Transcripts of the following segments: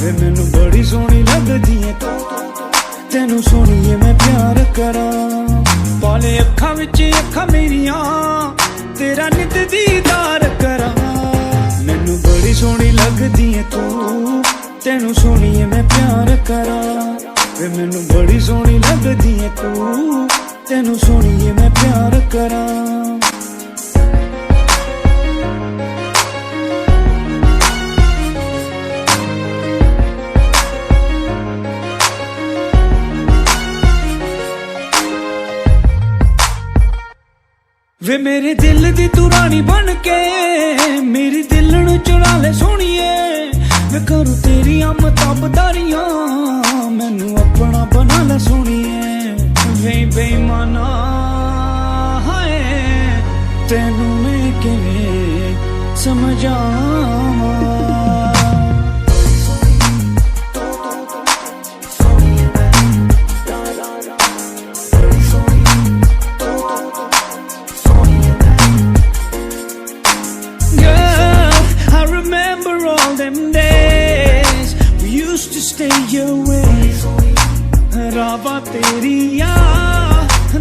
वे मैनू बड़ी सोहनी लगदी है तू, तेनू सोहणीए मैं प्यार करा। पाले अखां विच अखां मेरियां तेरा नित दीदार करा। मैनू बड़ी सोहनी लगदी है तू, तेनू सोहणीए मैं प्यार करा। वे मैनू बड़ी सोहनी लगदी है तू, तेनू सोहणीए मैं प्यार करा। वे मेरे दिल दी तू रानी बन के मेरी दिल नू चुरा ले सोहणीए। वे करूं तेरियां मताबदारियां मैनू अपना बना ले सोहणीए। वे बेईमाना हाय तेनू मैं किवें समझावां। Stay away रावा तेरिया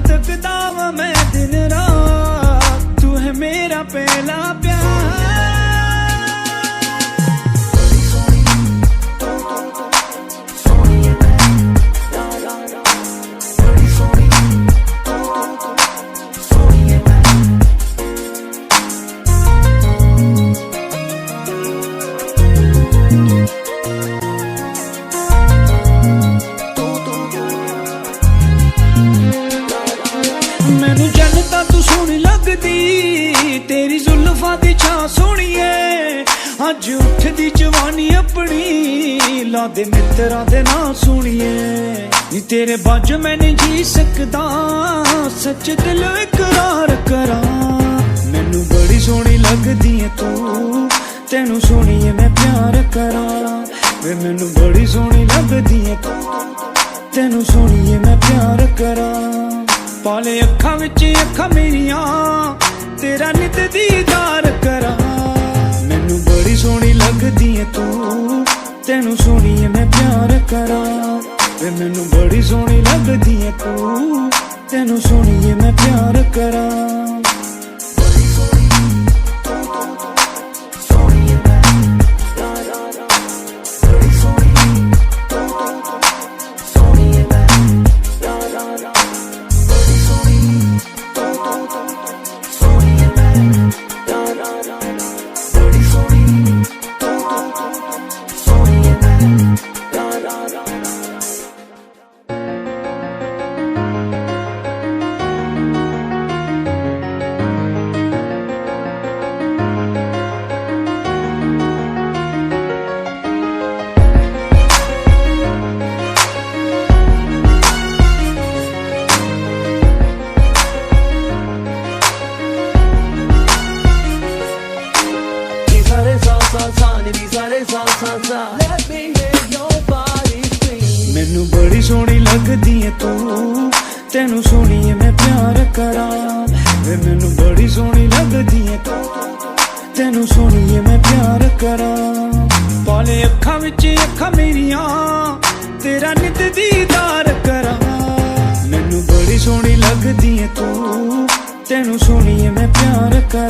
तकदा वा मैं दिन रात, तू है मेरा पहला प्यार। मैनू जन्नतां तू सोहनी लगदी तेरी जुल्फां दी छां सोहणीए। अज उठदी जवानी अपनी ला दे मित्तरां दे नां सोहणीए। नी तेरे बाज मैं नहीं जी सकदा सच दिल इकरार करा। मैनू बड़ी सोहनी लगदी है तू, तेनू सोहणीए मैं प्यार करा। वे मैनू बड़ी सोहनी लगदी है तू, तेनू सोहणीए मैं प्यार करा। पाले अखां विच अखां मेरियां तेरा नित दीदार करा। मैनू बड़ी सोहनी लगदी है तू, तेनू सोहणीए मैं प्यार करा। वे मैनू बड़ी सोहनी लगदी है तू, तेनू सोहणीए मैं प्यार करा। मैनू बड़ी सोहनी लगदी है तू, तेनू सोहणीए मैं प्यार करा। वे मैनू बड़ी सोहनी लगदी है तू, तेनू सोहणीए मैं प्यार करा। पाले अखां विच अखां मेरियां तेरा नित दीदार करा। मैनू बड़ी सोहनी लगदी है तू, तेनू सोहणीए मैं प्यार करा।